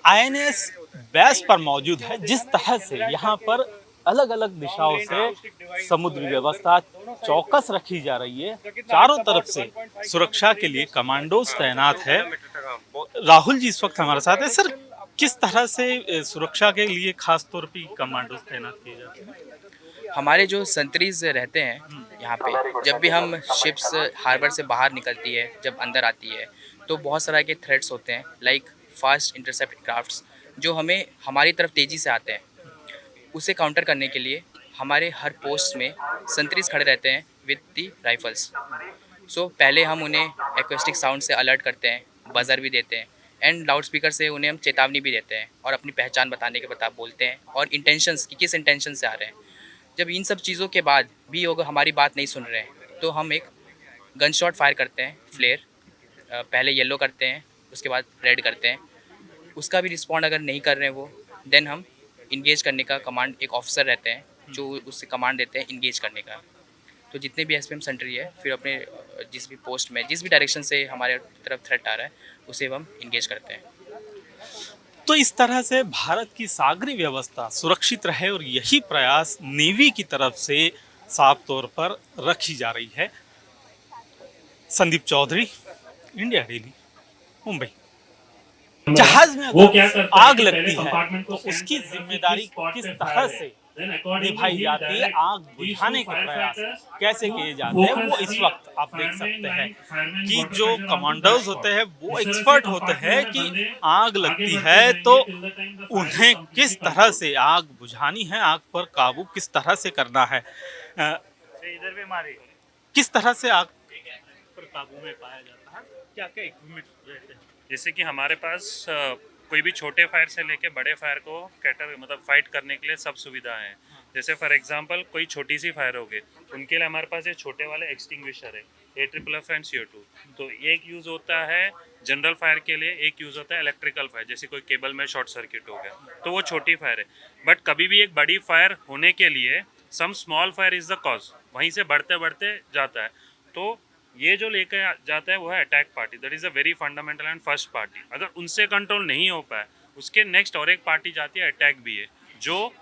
INS base पर मौजूद है। जिस तरह से यहाँ पर अलग अलग दिशाओं से समुद्री व्यवस्था चौकस रखी जा रही है, चारों तरफ से सुरक्षा के लिए कमांडोज तैनात है। राहुल जी इस वक्त हमारे साथ है। सर, किस तरह से सुरक्षा के लिए खास तौर पे कमांडोज तैनात किए जाते हैं? हमारे जो संतरीज रहते हैं यहाँ पे, जब भी हम शिप्स हार्बर से बाहर निकलती है, जब अंदर आती है, तो बहुत सारा के थ्रेट्स होते हैं, लाइक फास्ट इंटरसेप्ट क्राफ्ट्स जो हमें हमारी तरफ तेज़ी से आते हैं। उसे काउंटर करने के लिए हमारे हर पोस्ट में संतरीज खड़े रहते हैं विद दी राइफल्स। सो पहले हम उन्हें एक्वेस्टिक साउंड से अलर्ट करते हैं, बजर भी देते हैं, एंड लाउड स्पीकर से उन्हें हम चेतावनी भी देते हैं और अपनी पहचान बताने के बता बोलते हैं और इंटेंशंस कि किस इंटेंशन से आ रहे हैं। जब इन सब चीज़ों के बाद भी अगर हमारी बात नहीं सुन रहे हैं तो हम एक गन शॉट फायर करते हैं, फ्लेयर। पहले येलो करते हैं, उसके बाद रेड करते हैं। उसका भी रिस्पॉन्ड अगर नहीं कर रहे हैं वो, देन हम इंगेज करने का कमांड, एक ऑफिसर रहते हैं जो उससे कमांड देते हैं इंगेज करने का। तो जितने भी एसपीएम सेंट्री है, फिर अपने जिस भी पोस्ट में जिस भी डायरेक्शन से हमारे तरफ थ्रेट आ रहा है उसे हम इंगेज करते हैं। तो इस तरह से भारत की सागरी व्यवस्था सुरक्षित रहे और यही प्रयास नेवी की तरफ से साफ तौर पर रखी जा रही है। Sandeep Chaudhary, India Daily, Mumbai. जहाज में वो क्या करता आग है लगती पहले है तो उसकी जिम्मेदारी किस तरह से निभाई जाती है, आग बुझाने के प्रयास कैसे किए जाते हैं, वो इस वक्त आप देख सकते हैं कि जो कमांडोज होते हैं वो एक्सपर्ट होते हैं कि आग लगती है तो उन्हें किस तरह से आग बुझानी है, आग पर काबू किस तरह से करना है, इधर भी मारी, किस तरह से आग पर काबू में पाया जाता है, क्या क्या इक्विपमेंट रहते हैं। जैसे कि हमारे पास कोई भी छोटे फायर से लेके बड़े फायर को कैटर मतलब फाइट करने के लिए सब सुविधा है। जैसे फॉर एग्जांपल कोई छोटी सी फायर हो गई, उनके लिए हमारे पास ये छोटे वाले एक्सटिंग्विशर है, AFFF एंड CO2। तो एक यूज़ होता है जनरल फायर के लिए, एक यूज़ होता है इलेक्ट्रिकल फायर, जैसे कोई केबल में शॉर्ट सर्किट हो गया तो वो छोटी फायर है। बट कभी भी एक बड़ी फायर होने के लिए some small fire is the cause, वहीं से बढ़ते बढ़ते जाता है। तो ये जो लेकर जाता है वो है attack party, that is a very fundamental and first party. अगर उनसे कंट्रोल नहीं हो पाए, उसके नेक्स्ट और एक पार्टी जाती है अटैक भी है, जो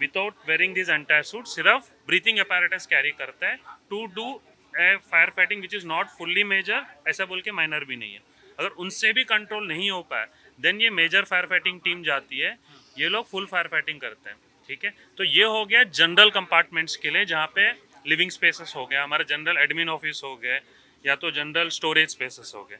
without wearing this entire suit सिर्फ ब्रीथिंग अपैरेटस कैरी करता है to do a fire fighting which is not fully major, ऐसा बोल के माइनर भी नहीं है। अगर उनसे भी कंट्रोल नहीं हो पाए देन ये मेजर फायर फाइटिंग टीम जाती है, ये लोग फुल फायर फाइटिंग करते हैं। ठीक है, तो ये हो गया जनरल कंपार्टमेंट्स के लिए, जहाँ पे लिविंग स्पेसेस हो गया, हमारे जनरल एडमिन ऑफिस हो गए, या तो जनरल स्टोरेज स्पेसेस हो गए।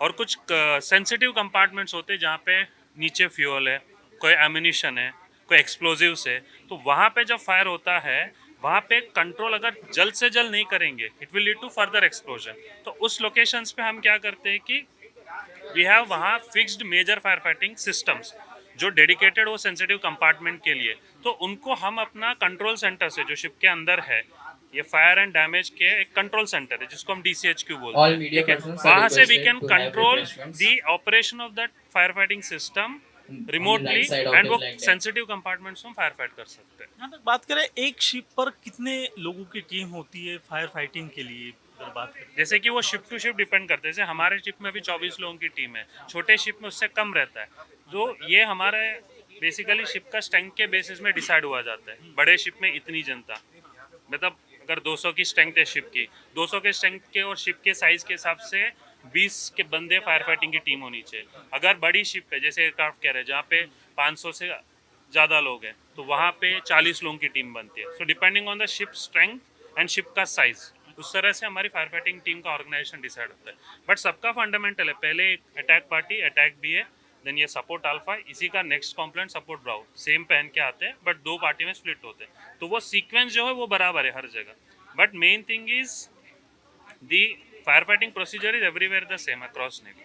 और कुछ सेंसिटिव कंपार्टमेंट्स होते हैं जहाँ पे नीचे फ्यूल है, कोई एम्यूनिशन है, कोई एक्सप्लोजिव्स है, तो वहाँ पे जब फायर होता है वहाँ पे कंट्रोल अगर जल्द से जल्द नहीं करेंगे it will lead to further explosion. तो उस लोकेशंस पे हम क्या करते हैं कि वी हैव वहाँ fixed major fire fighting systems जो डेडिकेटेड हो सेंसिटिव कंपार्टमेंट के लिए। तो उनको हम अपना कंट्रोल सेंटर से, जो शिप के अंदर है, ये फायर एंड डैमेज के एक कंट्रोल सेंटर है जिसको हम DCHQ बोलते हैं, ठीक है, वहाँ से we can control the operation of that fire fighting system remotely and वो सेंसिटिव कंपार्टमेंट्स में फायर फाइट कर सकते हैं। यहाँ तक बात करें, एक शिप पर कितने लोगों की टीम होती है फायर फाइटिंग के लिए, अगर बात करें? जैसे कि वो शिप टू शिप डिपेंड करते हैं। जैसे हमारे शिप में अभी 24 लोगों की टीम है, छोटे शिप में उससे कम रहता है। तो ये हमारे बेसिकली शिप का स्ट्रेंथ के बेसिस में डिसाइड हुआ जाता है। बड़े शिप में इतनी जनता, मतलब अगर 200 की स्ट्रेंथ है शिप की, 200 के स्ट्रेंथ के और शिप के साइज के हिसाब से 20 के बंदे फायर फाइटिंग की टीम होनी चाहिए। अगर बड़ी शिप है जैसे एयरक्राफ्ट कैरियर जहाँ पे 500 से ज़्यादा लोग हैं तो वहाँ पे 40 लोगों की टीम बनती है। So depending on the ship strength and ship का साइज, उस तरह से हमारी फायर फाइटिंग टीम का ऑर्गेनाइजेशन डिसाइड होता है। बट सबका फंडामेंटल है, पहले अटैक पार्टी, अटैक भी है, देन ये सपोर्ट अल्फा, इसी का नेक्स्ट कॉम्प्लेंट सपोर्ट ब्राउ, सेम पहन के आते हैं बट दो पार्टी में स्प्लिट होते हैं। तो वो सीक्वेंस जो है वो बराबर है हर जगह। But main thing is the fire fighting procedure is everywhere the same across navy,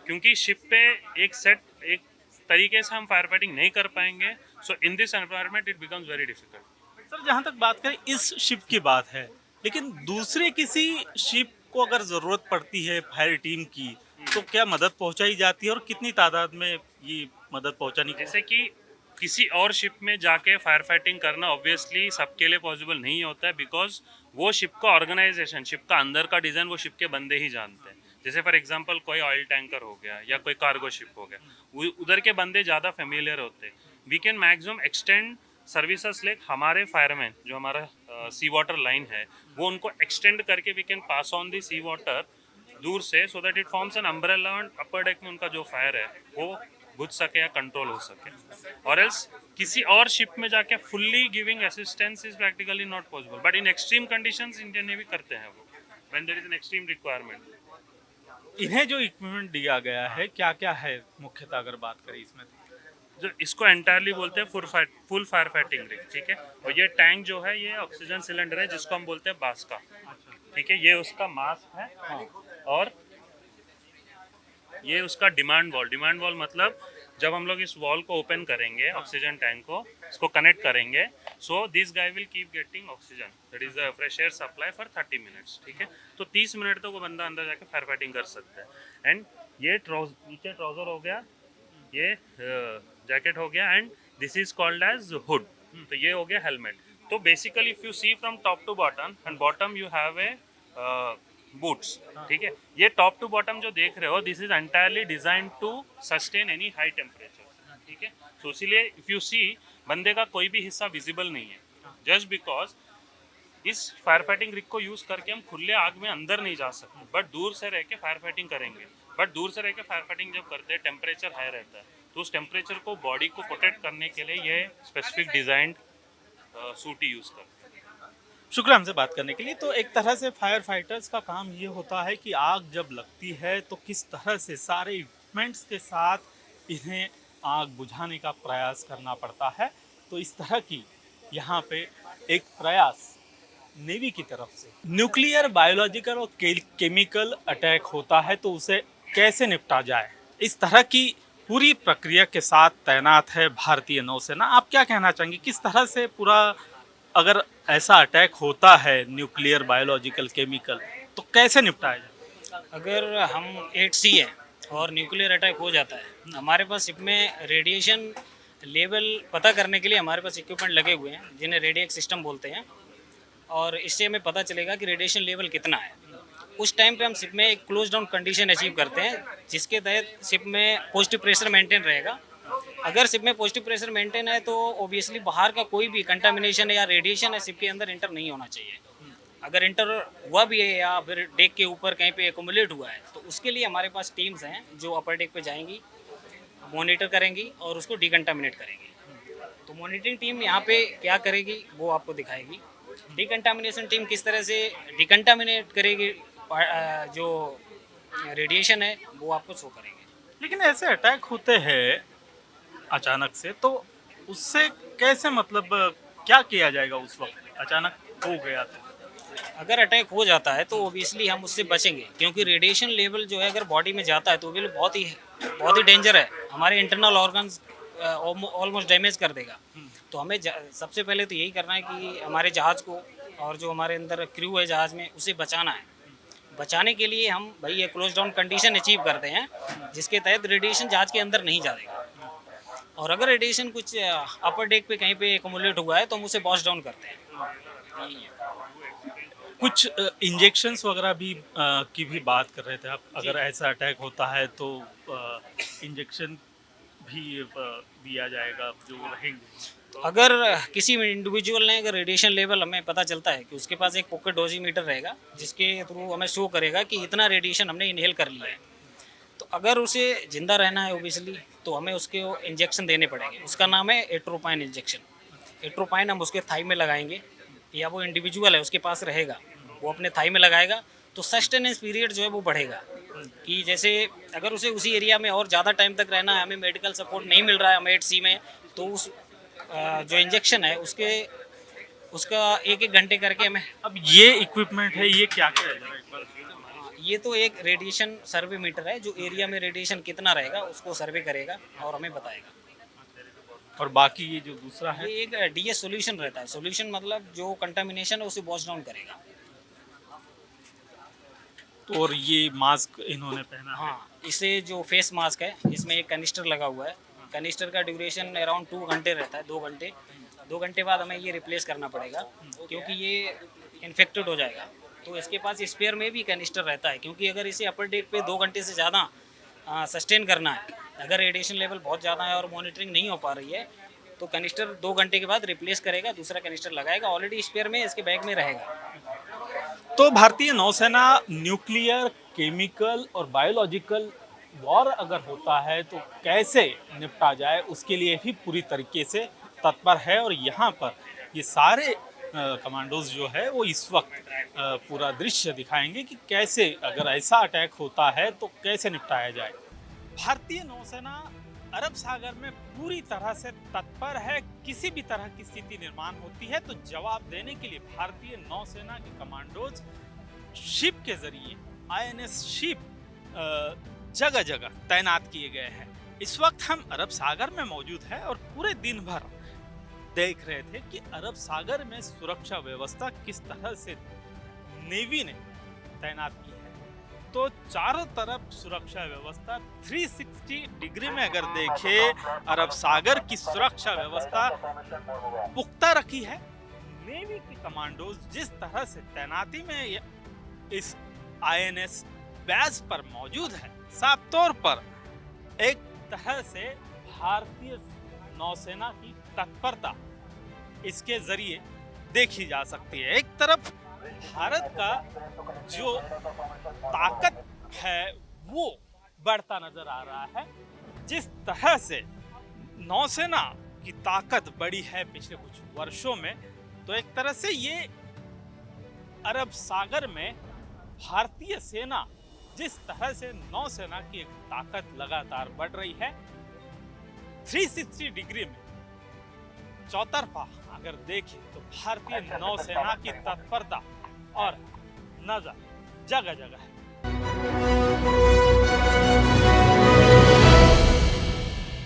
क्योंकि शिप पे एक तरीके से हम फायर फाइटिंग नहीं कर पाएंगे। So in this environment it becomes very difficult. Sir, जहाँ तक बात करें इस शिप की बात है, लेकिन दूसरे किसी शिप को अगर ज़रूरत पड़ती है फायर टीम की, तो क्या मदद पहुंचाई जाती है और कितनी तादाद में ये मदद पहुंचानी? जैसे कि किसी और शिप में जाके फायर फाइटिंग करना ऑब्वियसली सबके लिए पॉसिबल नहीं होता है, बिकॉज वो शिप का ऑर्गेनाइजेशन, शिप का अंदर का डिज़ाइन वो शिप के बंदे ही जानते हैं। जैसे फॉर एग्जांपल कोई ऑयल टैंकर हो गया या कोई कार्गो शिप हो गया, उधर के बंदे ज़्यादा फेमिलियर होते हैं। We can maximum extend services like हमारे फायरमैन जो हमारा सी वाटर लाइन है वो उनको एक्सटेंड करके we can pass on the sea water दूर से, so that it forms an umbrella and upper deck में उनका जो फायर है वो बुझ सके या कंट्रोल हो सके। और एल्स किसी और शिप में जाके fully giving assistance is practically not possible, but in extreme conditions Indian Navy करते हैं वो, when there is an extreme requirement. इन्हें जो इक्विपमेंट दिया गया है क्या क्या है मुख्यतः अगर बात करें इसमें? जो इसको एंटायरली बोलते हैं फुल फायर फाइटिंग रिग, ठीक है। और ये टैंक जो है ये ऑक्सीजन सिलेंडर है जिसको हम बोलते हैं बास्का, ठीक है। ये उसका मास्क है और ये उसका डिमांड वॉल मतलब जब हम लोग इस वॉल को ओपन करेंगे ऑक्सीजन टैंक को इसको कनेक्ट करेंगे, so this guy will keep getting oxygen, that is the fresh air supply for 30 minutes, ठीक है। तो 30 मिनट तक वो बंदा अंदर जाके फायर फाइटिंग कर सकता है। एंड ये नीचे ट्राउजर हो गया, ये जैकेट हो गया, and this is called as hood, तो ये हो गया हेलमेट। तो basically if you see from top to bottom and bottom you have a boots, ठीक है। ये टॉप टू बॉटम जो देख रहे हो this is entirely design to sustain any high temperature, ठीक है। तो इसीलिए इफ यू सी बंदे का कोई भी हिस्सा विजिबल नहीं है, जस्ट बिकॉज इस फायर फाइटिंग रिग को यूज करके हम खुले आग में अंदर नहीं जा सकते, बट दूर से रह के फायर फाइटिंग करेंगे। बट दूर से रह के फायर फाइटिंग जब करते हैं टेम्परेचर हाई रहता है, तो उस टेम्परेचर को बॉडी को प्रोटेक्ट करने के लिए ये स्पेसिफिक डिजाइन सूट यूज करते हैं। शुक्रिया हमसे बात करने के लिए। तो एक तरह से फायर फाइटर्स का काम ये होता है कि आग जब लगती है तो किस तरह से सारे इक्विपमेंट्स के साथ इन्हें आग बुझाने का प्रयास करना पड़ता है। तो इस तरह की यहाँ पे एक प्रयास नेवी की तरफ से न्यूक्लियर, बायोलॉजिकल और केमिकल अटैक होता है तो उसे कैसे निपटा जाए, इस तरह की पूरी प्रक्रिया के साथ तैनात है भारतीय नौसेना। आप क्या कहना चाहेंगे किस तरह से पूरा, अगर ऐसा अटैक होता है न्यूक्लियर, बायोलॉजिकल, केमिकल, तो कैसे निपटाया जाए? अगर हम 8C हैं और न्यूक्लियर अटैक हो जाता है, हमारे पास शिप में रेडिएशन लेवल पता करने के लिए हमारे पास इक्विपमेंट लगे हुए हैं जिन्हें रेडिएक्स सिस्टम बोलते हैं, और इससे हमें पता चलेगा कि रेडिएशन लेवल कितना है। उस टाइम पे हम शिप में एक क्लोज डाउन कंडीशन अचीव करते हैं जिसके तहत शिप में पॉजिटिव प्रेशर मेंटेन रहेगा। अगर शिप में पॉजिटिव प्रेशर मेंटेन है तो ऑब्वियसली बाहर का कोई भी कंटामिनेशन या रेडिएशन है शिप के अंदर इंटर नहीं होना चाहिए। अगर इंटर हुआ भी है या फिर डेक के ऊपर कहीं पे एकोमुलेट हुआ है तो उसके लिए हमारे पास टीम्स हैं जो अपर डेक पे जाएंगी, मॉनिटर करेंगी और उसको डिकंटामिनेट करेंगी। तो मॉनिटरिंग टीम यहाँ पे क्या करेगी वो आपको दिखाएगी। डिकंटामिनेशन टीम किस तरह से डिकंटामिनेट करेगी जो रेडिएशन है वो आपको शो करेंगे। लेकिन ऐसे अटैक होते हैं अचानक से, तो उससे कैसे, मतलब क्या किया जाएगा उस वक्त अचानक हो गया तो? अगर अटैक हो जाता है तो ओबियसली हम उससे बचेंगे, क्योंकि रेडिएशन लेवल जो है अगर बॉडी में जाता है तो वो बहुत ही डेंजर है, हमारे इंटरनल ऑर्गन्स ऑलमोस्ट डैमेज कर देगा। तो हमें सबसे पहले तो यही करना है कि हमारे जहाज़ को और जो हमारे अंदर क्रू है जहाज़ में उसे बचाना है। बचाने के लिए हम भाई ये क्लोज डाउन कंडीशन अचीव करते हैं जिसके तहत रेडिएशन जहाज़ के अंदर नहीं जाएगा, और अगर रेडिएशन कुछ अपर डेक पे कहीं पे एक्युमुलेट हुआ है तो हम उसे बॉस डाउन करते हैं। कुछ इंजेक्शंस वगैरह भी की भी बात कर रहे थे आप, अगर ऐसा अटैक होता है तो इंजेक्शन भी दिया जाएगा जो रहेंगे। अगर किसी इंडिविजुअल ने अगर रेडिएशन लेवल हमें पता चलता है कि उसके पास एक पॉकेट डोजीमीटर रहेगा जिसके थ्रू हमें शो करेगा कि इतना रेडिएशन हमने इनहेल कर लिया है, तो अगर उसे ज़िंदा रहना है ओबियसली तो हमें उसके इंजेक्शन देने पड़ेंगे। उसका नाम है एट्रोपाइन इंजेक्शन। एट्रोपाइन हम उसके थाई में लगाएंगे, या वो इंडिविजुअल है उसके पास रहेगा वो अपने थाई में लगाएगा, तो सस्टेनेंस पीरियड जो है वो बढ़ेगा। कि जैसे अगर उसे उसी एरिया में और ज़्यादा टाइम तक रहना है, हमें मेडिकल सपोर्ट नहीं मिल रहा है हमें 8C में, तो उस जो इंजेक्शन है उसका 1-1 घंटे करके हमें। अब ये इक्विपमेंट है, ये क्या क्या है? ये तो एक रेडिएशन सर्वे मीटर है जो एरिया में रेडिएशन कितना रहेगा उसको सर्वे करेगा और हमें बताएगा। और बाकी ये जो दूसरा है, ये एक DS सॉल्यूशन रहता है। सॉल्यूशन मतलब जो कंटामिनेशन है उसे वॉश डाउन करेगा। तो और ये मास्क इन्होंने पहना है। हाँ, इसे जो फेस मास्क है इसमें एक कनिस्टर लगा हुआ है। कनिस्टर का ड्यूरेशन अराउंड 2 घंटे रहता है, 2 घंटे। 2 घंटे बाद हमें ये रिप्लेस करना पड़ेगा क्योंकि ये इन्फेक्टेड हो जाएगा। तो इसके पास स्पेयर में भी कैनिस्टर रहता है, क्योंकि अगर इसे अपर डेक पे 2 घंटे से ज़्यादा सस्टेन करना है, अगर रेडिएशन लेवल बहुत ज़्यादा है और मॉनिटरिंग नहीं हो पा रही है, तो कैनिस्टर 2 घंटे के बाद रिप्लेस करेगा, दूसरा कैनिस्टर लगाएगा, ऑलरेडी स्पेयर में इसके बैग में रहेगा। तो भारतीय नौसेना न्यूक्लियर, केमिकल और बायोलॉजिकल वॉर अगर होता है तो कैसे निपटा जाए, उसके लिए भी पूरी तरीके से तत्पर है। और यहाँ पर ये सारे कमांडोज जो है वो इस वक्त पूरा दृश्य दिखाएंगे कि कैसे अगर ऐसा अटैक होता है तो कैसे निपटाया जाए। भारतीय नौसेना अरब सागर में पूरी तरह से तत्पर है। किसी भी तरह की स्थिति निर्माण होती है तो जवाब देने के लिए भारतीय नौसेना के कमांडोज शिप के जरिए, INS शिप जगह जगह तैनात किए गए हैं। इस वक्त हम अरब सागर में मौजूद हैं और पूरे दिन भर देख रहे थे कि अरब सागर में सुरक्षा व्यवस्था किस तरह से नेवी ने तैनात की है। तो चारों तरफ सुरक्षा व्यवस्था 360 डिग्री में अगर देखें, अरब सागर की सुरक्षा व्यवस्था पुख्ता रखी है। नेवी के कमांडोज जिस तरह से तैनाती में इस INS बेस पर मौजूद है, साफ तौर पर एक तरह से भारतीय नौसेना की तत्परता इसके जरिए देखी जा सकती है। एक तरफ भारत का जो ताकत है वो बढ़ता नजर आ रहा है। जिस तरह से नौसेना की ताकत बढ़ी है पिछले कुछ वर्षों में, तो एक तरह से ये अरब सागर में भारतीय सेना जिस तरह से नौसेना की एक ताकत लगातार बढ़ रही है, 360 डिग्री में चौतरफा अगर देखें तो भारतीय नौसेना की तत्परता और नजर जगह जगह है।